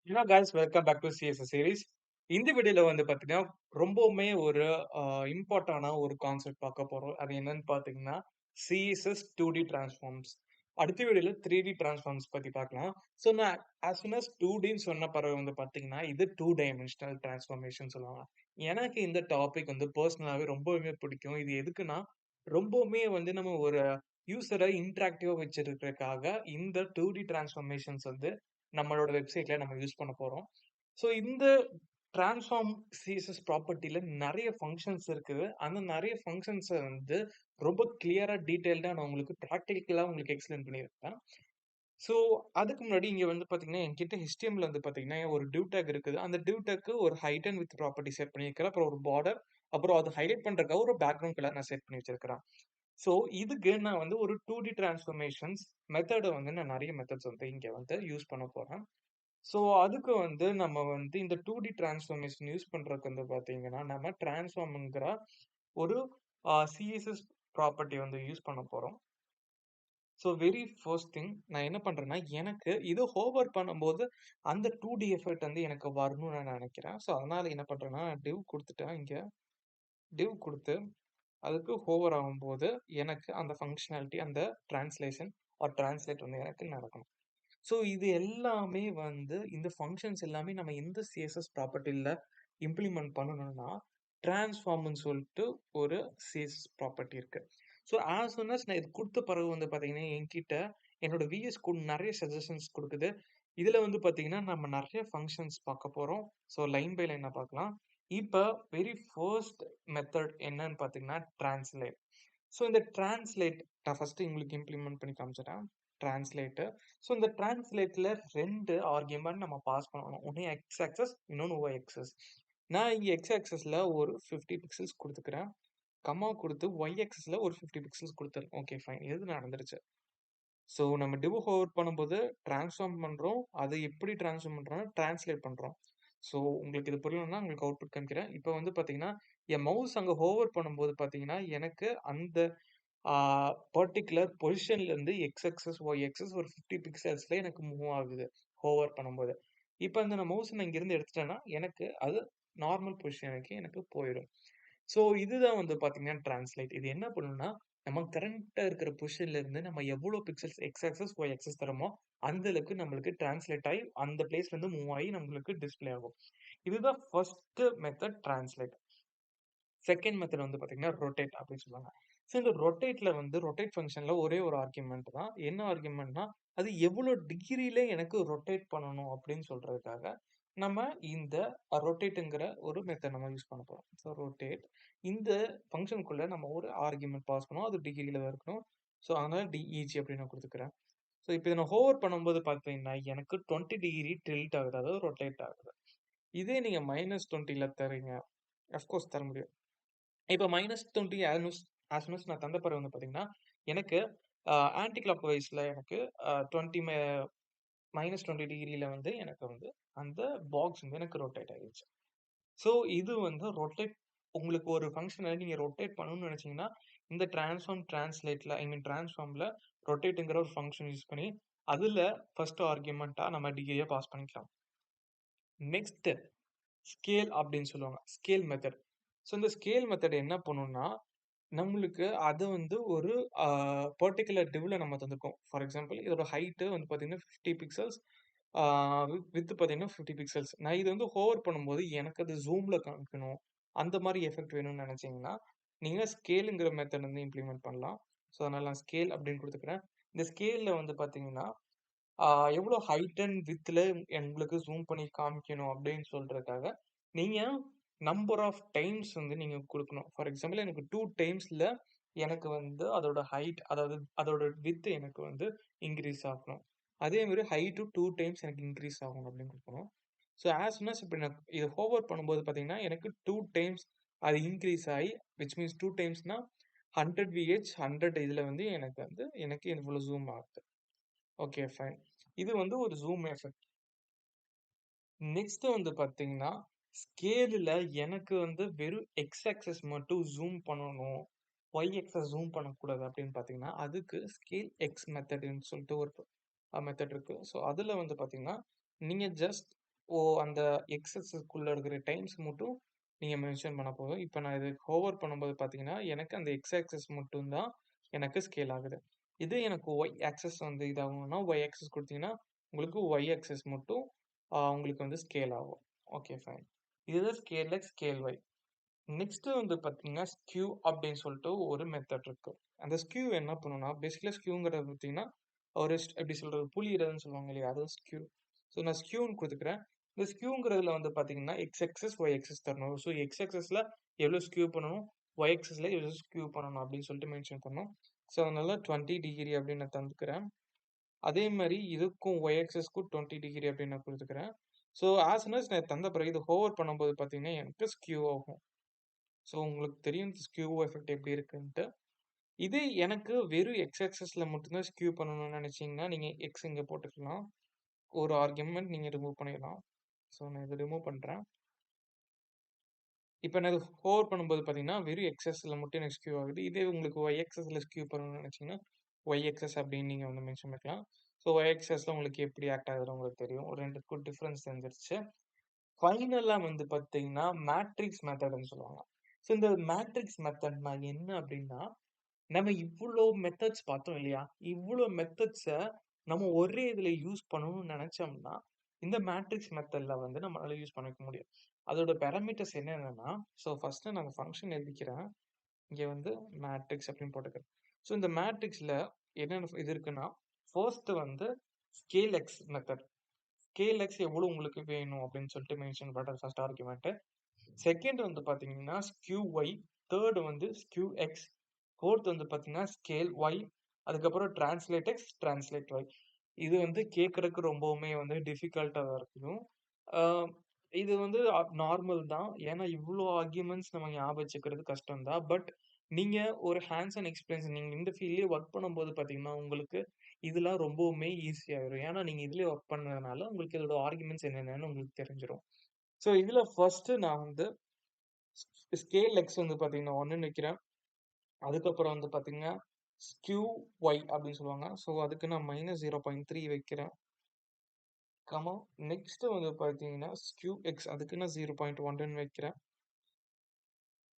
guys, welcome back to CSS series. இந்த வீடியோல வந்து பாத்தீங்கன்னா ரொம்பவுமே ஒரு இம்பார்ட்டான ஒரு கான்செப்ட் பார்க்க போறோம். அது என்னன்னு பாத்தீங்கன்னா CSS 2D டிரான்ஸ்ஃபார்ம்ஸ். அடுத்த வீடியோல 3D டிரான்ஸ்ஃபார்ம்ஸ் பத்தி பார்க்கலாம். ஸோ நான் as soon as 2Dன்னு சொன்ன பிறகு வந்து பாத்தீங்கன்னா இது 2 டைமென்ஷனல் டிரான்ஸ்ஃபார்மேஷன் சொல்லுவாங்க. எனக்கு இந்த டாபிக் வந்து பர்சனலாவே ரொம்பவுமே பிடிக்கும். இது எதுக்குன்னா ரொம்பவுமே வந்து நம்ம ஒரு யூசரை இன்டராக்டிவா வச்சிருக்கிறதுக்காக இந்த 2D டிரான்ஸ்ஃபார்மேஷன்ஸ் வந்து நம்மளோட வெப்சைட்ல நம்ம யூஸ் பண்ண போறோம். ஸோ இந்த டிரான்ஸ்ஃபார்ம் சிஎஸ்எஸ் ப்ராப்பர்ட்டில நெறைய ஃபங்ஷன்ஸ் இருக்குது. அந்த நெறைய ஃபங்ஷன்ஸ வந்து ரொம்ப கிளியரா, டீட்டெயில்டா நான் உங்களுக்கு பிராக்டிகலா உங்களுக்கு எக்ஸ்பிளைன் பண்ணியிருப்பேன். ஸோ அதுக்கு முன்னாடி இங்க வந்து பார்த்தீங்கன்னா, என்கிட்ட HTML வந்து பார்த்தீங்கன்னா, ஒரு டிவ் டாக் இருக்குது. அந்த டிவ் டாக்க்கு ஒரு height and width property set பண்ணியிருக்கிறேன். அப்புறம் ஒரு பார்டர், அப்புறம் அது ஹைலைட் பண்றதுக்காக ஒரு பேக்கிரவுண்ட் கலர் நான் செட் பண்ணி வச்சிருக்கிறேன். ஸோ இதுக்கு நான் வந்து ஒரு 2D டிரான்ஸ்ஃபர்மேஷன்ஸ் மெத்தட வந்து நான் நெறைய மெத்தட்ஸ் வந்து இங்க வந்து யூஸ் பண்ண போறேன். ஸோ அதுக்கு வந்து நம்ம வந்து இந்த 2D டிரான்ஸ்ஃபர்மேஷன் யூஸ் பண்றதுக்கு வந்து பார்த்தீங்கன்னா, நம்ம டிரான்ஸ்ஃபார்ம்ங்கிற ஒரு சிஎஸ்எஸ் ப்ராப்பர்ட்டி வந்து யூஸ் பண்ண போறோம். ஸோ வெரி ஃபர்ஸ்ட் திங் நான் என்ன பண்றேன்னா, எனக்கு இது ஹோவர் பண்ணும்போது அந்த 2D எஃபெக்ட் வந்து எனக்கு வரணும்னு நான் நெனைக்கிறேன். ஸோ அதனால என்ன பண்றேன்னா, டிவ் குடுத்துட்டேன் இங்க. டிவ் குடுத்து அதுக்கு ஹோவர் ஆகும்போது எனக்கு அந்த ஃபங்ஷனாலிட்டி, அந்த டிரான்ஸ்லேஷன் ஆர் டிரான்ஸ்லேட் வந்து எனக்கு நடக்கணும். ஸோ இது எல்லாமே வந்து இந்த ஃபங்ஷன்ஸ் எல்லாமே நம்ம எந்த சிஎஸ்எஸ் ப்ராப்பர்ட்டில இம்ப்ளிமெண்ட் பண்ணணும்னா, டிரான்ஸ்ஃபார்ம்ன்னு சொல்லிட்டு ஒரு சிஎஸ்எஸ் ப்ராப்பர்ட்டி இருக்கு. ஸோ ஆஸ் சூன் அஸ் நான் இது குடுத்த பிறகு வந்து பார்த்தீங்கன்னா, என்கிட்ட என்னோட விஎஸ் கோட் நெறைய சஜஷன்ஸ் குடுக்குது. இதுல வந்து பார்த்தீங்கன்னா, நம்ம நெறைய ஃபங்ஷன்ஸ் பார்க்க போறோம். ஸோ லைன் பை லைனா பார்க்கலாம். இப்ப வெரி ஃபர்ஸ்ட் மெத்தட் என்னன்னு பார்த்தீங்கன்னா, டிரான்ஸ்லேட். ஸோ இந்த டிரான்ஸ்லேட் நான் ஃபர்ஸ்ட் உங்களுக்கு இம்ப்ளிமெண்ட் பண்ணி காமிச்சுறேன். டிரான்ஸ்லேட். ஸோ இந்த டிரான்ஸ்லேட்ல 2 ஆர்குமென்ட் நம்ம பாஸ் பண்ணணும். ஒண்ணு எக்ஸ் ஆக்சஸ், இன்னொன்னு ஒய் ஆக்சஸ். நான் இங்க எக்ஸ் ஆக்சஸ்ல ஒரு 50 பிக்சல்ஸ் குடுத்துக்கிறேன். கமா குடுத்து ஒய் ஆக்சஸ்ல ஒரு 50 பிக்சல்ஸ் குடுத்துருக்கேன். Okay fine. இது நடந்துருச்சு. ஸோ நம்ம டிவ் ஹோவர் பண்ணும்போது டிரான்ஸ்ஃபார்ம் பண்றோம். அது எப்படி டிரான்ஸ்ஃபார்ம் பண்றோம்னா, டிரான்ஸ்லேட் பண்றோம். ஸோ உங்களுக்கு இது புரியலன்னா உங்களுக்கு அவுட்புட் காமிக்கிறேன். இப்ப வந்து பார்த்தீங்கன்னா, என் மவுஸ் அங்க ஹோவர் பண்ணும்போது பார்த்தீங்கன்னா, எனக்கு அந்த ஆ பர்ட்டிகுலர் பொசிஷன்ல இருந்து எக்ஸ் ஆக்ஸஸ், ஒய் ஆக்ஸஸ் ஒரு 50 பிக்சல்ஸ்ல எனக்கு மூவ் ஆகுது. ஹோவர் பண்ணும்போது. இப்ப அந்த நான் மவுஸ நான் இங்கிருந்து எடுத்துட்டேன்னா, எனக்கு அது நார்மல் பொசிஷனுக்கு எனக்கு போயிரும். ஸோ இதுதான் வந்து பார்த்தீங்கன்னா டிரான்ஸ்லேட். இது என்ன பண்ணும்னா, நம்ம கரண்ட்டா இருக்கிற பொசிஷன்ல இருந்து நம்ம எவ்வளோ pixels X axis, Y axis தர்றோமோ, அந்த அளவுக்கு நம்மளுக்கு டிரான்ஸ்லேட் ஆயி, அந்த பிளேஸ்ல இருந்து மூவ் ஆயி நம்மளுக்கு டிஸ்ப்ளே ஆகும். இதுதான் first method translate. Second method வந்து பார்த்தீங்கன்னா, ரொட்டேட் அப்படின்னு சொல்லுவாங்க. ஸோ இந்த ரொட்டேட்ல வந்து ரொட்டேட் ஃபங்ஷன்ல ஒரே ஒரு ஆர்குமென்ட் தான். என்ன ஆர்குமென்ட்னா, அது எவ்வளோ டிகிரில எனக்கு ரொட்டேட் பண்ணணும் அப்படின்னு சொல்றதுக்காக, நம்ம இந்த ரொட்டேட்ங்கிற ஒரு மெத்தட் நம்ம யூஸ் பண்ண போறோம். ஸோ ரொட்டேட் இந்த ஃபங்ஷனுக்குள்ள நம்ம ஒரு ஆர்குமென்ட் பாஸ் பண்ணுவோம். அது டிகிரில தான் இருக்கணும். ஸோ அதனால டிஇஜி அப்படின்னு நான் குடுத்துக்கிறேன். ஸோ இப்போ இத நான் ஹோவர் பண்ணும்போது பார்த்தீங்கன்னா, எனக்கு 20 டிகிரி டில்ட் ஆகுது. அதாவது ரொட்டேட் ஆகுது. இதே நீங்க -20ல தர்றீங்க. ஆஃப் கோர்ஸ் தர முடியும். இப்ப -20 ஆஸ் சூன் அஸ் நான் தந்த பிறகு வந்து பார்த்தீங்கன்னா, எனக்கு ஆன்டி கிளாக் வைஸ்ல எனக்கு 20 -20 டிகிரில வந்து எனக்கு வந்து அந்த பாக்ஸ் வந்து எனக்கு ரொட்டேட் ஆயிருச்சு. ஸோ இது வந்து ரொட்டேட் உங்களுக்கு ஒரு ஃபங்ஷன நீங்க ரொட்டேட் பண்ணணும்னு நெனச்சீங்கன்னா, இந்த டிரான்ஸ்ஃபார்ம் டிரான்ஸ்லேட்ல ஐ மீன் டிரான்ஸ்ஃபார்ம்ல ரொட்டேட்ங்கிற ஒரு ஃபங்ஷன் யூஸ் பண்ணி, அதுல ஃபர்ஸ்ட் ஆர்குமென்ட்டா நம்ம டிகிரிய பாஸ் பண்ணிக்கலாம். நெக்ஸ்ட் ஸ்கேல் அப்படின்னு சொல்லுவாங்க. Scale method. ஸோ இந்த ஸ்கேல் மெத்தட் என்ன பண்ணும்னா, நம்மளுக்கு அது வந்து ஒரு அ பர்ட்டிகுலர் டிவ்ல நம்ம தந்திருக்கோம். ஃபார் எக்ஸாம்பிள் இதோட ஹைட் வந்து பார்த்தீங்கன்னா 50 பிக்சல்ஸ். ஆ விட்த் பார்த்தீங்கன்னா 50 பிக்சல்ஸ். நான் இது வந்து ஹோவர் பண்ணும்போது எனக்கு அது ஜூம்ல காமிக்கணும். அந்த மாரி எஃபெக்ட் வேணும்னு நெனச்சீங்கன்னா, நீங்க ஸ்கேல்ங்கிற மெத்தட் வந்து இம்ப்ளிமெண்ட் பண்ணலாம். ஸோ அதனால நான் ஸ்கேல் அப்படின்னு குடுத்துக்கிறேன். இந்த ஸ்கேல்ல வந்து பார்த்தீங்கன்னா, ஆ எவ்வளோ ஹைட் அண்ட் விட்த்ல உங்களுக்கு ஜூம் பண்ணி காமிக்கணும் அப்படின்னு சொல்றதுக்காக, நீங்க நம்பர் ஆஃப் டைம்ஸ் வந்து நீங்க குடுக்கணும். ஃபார் எக்ஸாம்பிள் எனக்கு 2 டைம்ஸ்ல எனக்கு வந்து அதோட ஹைட் அதாவது அதோட விட்த் எனக்கு வந்து இன்கிரீஸ் ஆகணும். அதே மாரி ஹைட்டும் 2 டைம்ஸ் எனக்கு இன்கிரீஸ் ஆகணும் அப்படின்னு குடுக்கணும். ஸோ ஆஸ் சூன் அஸ் இப்ப நான் இத ஹோவர் பண்ணும்போது பார்த்தீங்கன்னா, எனக்கு 2 டைம்ஸ் அது இன்கிரீஸ் ஆயி விச் மீன்ஸ் 2 டைம்ஸ்னா 100 விஹெச் 100 இதுல வந்து எனக்கு இவ்வளோ ஜூம் ஆகுது. Okay fine. இது வந்து ஒரு ஜூம் எஃபெக்ட். நெக்ஸ்ட் வந்து பார்த்தீங்கன்னா, ஸ்கேல்ல எனக்கு வந்து வெறும் எக்ஸ் ஆக்ஸஸ் மட்டும் ஜூம் பண்ணணும். ஒய் ஆக்ஸஸ் ஜூம் பண்ணக்கூடாது அப்படின்னு பார்த்தீங்கன்னா, அதுக்கு ஸ்கேல் எக்ஸ் மெத்தட்ன்னு சொல்லிட்டு ஒரு மெத்தட் இருக்கு. ஸோ அதுல வந்து பார்த்தீங்கன்னா, நீங்க ஜஸ்ட் அந்த எக்ஸ் ஆக்ஸிஸ்க்குள்ள இருக்கிற டைம்ஸ் மட்டும் நீங்க மென்ஷன் பண்ணா போதும். இப்ப நான் இது ஹோவர் பண்ணும்போது பார்த்தீங்கன்னா, எனக்கு அந்த எக்ஸ் ஆக்சிஸ் மட்டும் தான் எனக்கு ஸ்கேல் ஆகுது. இதே எனக்கு ஒய் ஆக்சிஸ் வந்து இதாகணும்னா, ஒய் ஆக்சிஸ் குடுத்தீங்கன்னா, உங்களுக்கு ஒய் ஆக்சிஸ் மட்டும் உங்களுக்கு வந்து ஸ்கேல் ஆகும். Okay fine. இதுதான் scale X, scale Y. Next வந்து பார்த்தீங்கன்னா, ஸ்க்யூ அப்படின்னு சொல்லிட்டு ஒரு மெத்தட் இருக்கு. அந்த ஸ்க்யூ என்ன பண்ணும்னா, பேசிக்கலா ஸ்க்யூங்கிறது பார்த்தீங்கன்னா, ஒரு எப்படி சொல்றது? புளியறதுன்னு சொல்லுவாங்க இல்லையா? அதுதான் ஸ்க்யூ. ஸோ நான் ஸ்க்யூன்னு குடுத்துக்கிறேன். இந்த ஸ்க்யூங்கிறதுல வந்து பார்த்தீங்கன்னா, எக்ஸ் ஆக்சிஸ், ஒய் ஆக்சிஸ் தரணும். ஸோ எக்ஸ் ஆக்சிஸ்ல எவ்வளோ ஸ்க்யூ பண்ணணும்? ஒய் ஆக்சிஸ்ல எவ்வளோ ஸ்க்யூ பண்ணணும்? அப்படின்னு சொல்லிட்டு மென்ஷன் பண்ணணும். ஸோ அதனால 20 டிகிரி அப்படின்னு நான் தந்துக்கிறேன். அதே மாரி இதுக்கும் ஒய் ஆக்சிஸ்க்கும் 20 டிகிரி அப்படின்னு நான் குடுத்துக்கிறேன். ஸோ ஆஸ் சூன் அஸ் நான் தந்த பிறகு இது ஹோவர் பண்ணும்போது பார்த்தீங்கன்னா, எனக்கு ஸ்க்யூ ஆகும். ஸோ உங்களுக்கு தெரியும் ஸ்க்யூ எஃபெக்ட் எப்படி இருக்குன்ட்டு. இது எனக்கு வெறும் எக்ஸ் ஆக்சிஸ்ல மட்டும் தான் ஸ்க்யூ பண்ணணும்னு நினைச்சீங்கன்னா, நீங்க எக்ஸ் இங்க போட்டுக்கலாம். ஒரு ஆர்குமென்ட் நீங்க ரிமூவ் பண்ணிடலாம். ஸோ நான் இத ரிமூவ் பண்றேன். இப்ப நான் இத ஹோவர் பண்ணும்போது பார்த்தீங்கன்னா, வெறும் எக்ஸ் ஆக்சிஸ்ல மட்டும் எனக்கு ஸ்க்யூ ஆகுது. இதே உங்களுக்கு ஒய் ஆக்சிஸ்ல ஸ்க்யூ பண்ணணும்னு நினைச்சீங்கன்னா, ஒய் ஆக்சிஸ் அப்படின்னு நீங்க வந்து மென்ஷன் பண்ணிக்கலாம். ஸோ ஒய் ஆக்சிஸ்ல உங்களுக்கு எப்படி ஆக்ட் ஆகுதுன்னு உங்களுக்கு தெரியும். 2க்கும் டிஃபரன்ஸ் தெரிஞ்சிருச்சு. ஃபைனலா வந்து பார்த்தீங்கன்னா, மேட்ரிக்ஸ் மெத்தட்ன்னு சொல்லுவாங்க. ஸோ இந்த மேட்ரிக்ஸ் மெத்தட்னா என்ன அப்படின்னா, நம்ம இவ்ளோ மெத்தட்ஸ் பார்த்தோம் இல்லையா? இவ்ளோ மெத்தட்ஸ நம்ம ஒரே இதுல யூஸ் பண்ணணும்னு நெனச்சோம்னா, இந்த மேட்ரிக்ஸ் மெத்தட்ல வந்து நம்மளால யூஸ் பண்ணிக்க முடியும். அதோட பாராமீட்டர்ஸ் என்னென்னன்னா, ஸோ ஃபர்ஸ்ட்டு நான் ஃபங்ஷன் எழுதிக்கிறேன். இங்க வந்து மேட்ரிக்ஸ் அப்படின்னு போட்டுக்கிறேன். ஸோ இந்த மேட்ரிக்ஸ்ல என்னென்ன இது இருக்குன்னா, ஃபர்ஸ்ட்டு வந்து scale X method. Scale X எவ்வளோ உங்களுக்கு வேணும் அப்படின்னு சொல்லிட்டு மென்ஷன் பண்றது ஃபர்ஸ்ட் ஆர்குமென்ட். செகண்ட் வந்து பார்த்தீங்கன்னா, ஸ்க்யூ ஒய். தேர்ட் வந்து ஸ்க்யூ எக்ஸ். ஃபோர்த் வந்து பார்த்தீங்கன்னா, ஸ்கேல் ஒய். அதுக்கப்புறம் டிரான்ஸ்லேட் எக்ஸ், டிரான்ஸ்லேட் ஒய். இது வந்து கேட்கறக்கு ரொம்பவுமே வந்து டிஃபிகல்ட்டா தான் இருக்கும். ஆ இது வந்து நார்மல் தான். ஏன்னா, இவ்ளோ ஆர்குமென்ட்ஸ் நம்ம ஞாபகம் வச்சுக்கிறது கஷ்டம் தான். பட் நீங்க ஒரு ஹேண்ட்ஸ் ஆன் எக்ஸ்பீரியன்ஸ் நீங்க இந்த ஃபீல்ட்லயே ஒர்க் பண்ணும்போது பார்த்தீங்கன்னா, உங்களுக்கு இதெல்லாம் ரொம்பவுமே ஈஸியாயிரும். ஏன்னா, நீங்க இதுலயே ஒர்க் பண்ணதுனால உங்களுக்கு இதோட ஆர்குமென்ட்ஸ் என்னென்னன்னு உங்களுக்கு தெரிஞ்சிரும். ஸோ இதுல ஃபர்ஸ்ட்டு நான் வந்து ஸ்கேல் எக்ஸ் வந்து பார்த்தீங்கன்னா 1ன்னு வைக்கிறேன். அதுக்கப்புறம் வந்து பார்த்தீங்கன்னா, ஸ்க்யூ ஒய் அப்படின்னு சொல்லுவாங்க. ஸோ அதுக்கு நான் -0.3 வைக்கிறேன். கமா நெக்ஸ்ட் வந்து பார்த்தீங்கன்னா, ஸ்க்யூ எக்ஸ் அதுக்கு நான் 0.1ன்னு வைக்கிறேன்.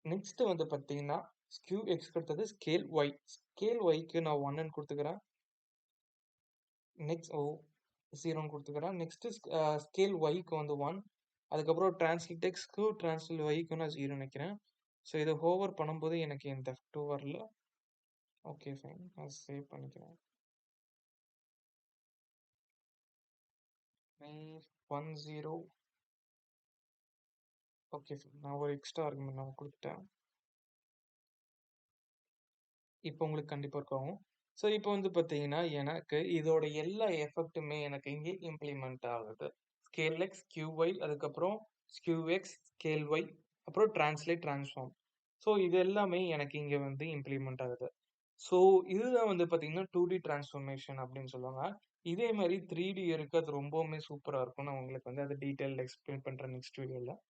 நெக்ஸ்ட் வந்து பார்த்தீங்கன்னா, ஸ்க்யூ எக்ஸ்க்கு அடுத்தது ஸ்கேல் ஒய். ஸ்கேல் ஒய்க்கு நான் 1ன்னு குடுத்துக்கிறேன். நெக்ஸ்ட் 0ன்னு குடுத்துக்கிறேன். நெக்ஸ்ட் ஸ்கேல் ஒய்க்கு வந்து 1. அதுக்கப்புறம் டிரான்ஸ்லேட் எக்ஸ்க்கு, டிரான்ஸ்லேட் ஒய்க்கு நான் 0ன்னு வைக்கிறேன். ஸோ இத ஹோவர் பண்ணும்போது எனக்கு எந்த எஃபெக்டும் வரல. Okay fine. நான் சேவ் பண்ணிக்கிறேன். 10 ஓகே ஃபைன். நான் ஒரு எக்ஸ்ட்ரா ஆர்குமென்ட் நான் குடுத்துட்டேன். இப்போ உங்களுக்கு கண்டிப்பா ஒர்க் ஆகும். ஸோ இப்போ வந்து பார்த்தீங்கன்னா, எனக்கு இதோட எல்லா எஃபெக்ட்டுமே எனக்கு இங்கே இம்ப்ளிமெண்ட் ஆகுது. ஸ்கேல் எக்ஸ், ஸ்க்யூ ஒய், அதுக்கப்புறம் ஸ்க்யூ எக்ஸ், ஸ்கேல் ஒய், அப்புறம் டிரான்ஸ்லேட், டிரான்ஸ்ஃபார்ம். ஸோ இது எல்லாமே எனக்கு இங்க வந்து இம்ப்ளிமெண்ட் ஆகுது. ஸோ இதுதான் வந்து பார்த்தீங்கன்னா, 2டி டிரான்ஸ்ஃபார்மேஷன் அப்படின்னு சொல்லுவாங்க. இதே மாரி 3டி இருக்கு. அது ரொம்பவுமே சூப்பரா இருக்கும். நான் உங்களுக்கு வந்து அத டீட்டெயில்டா எக்ஸ்பிளைன் பண்றேன் நெக்ஸ்ட் வீடியோல.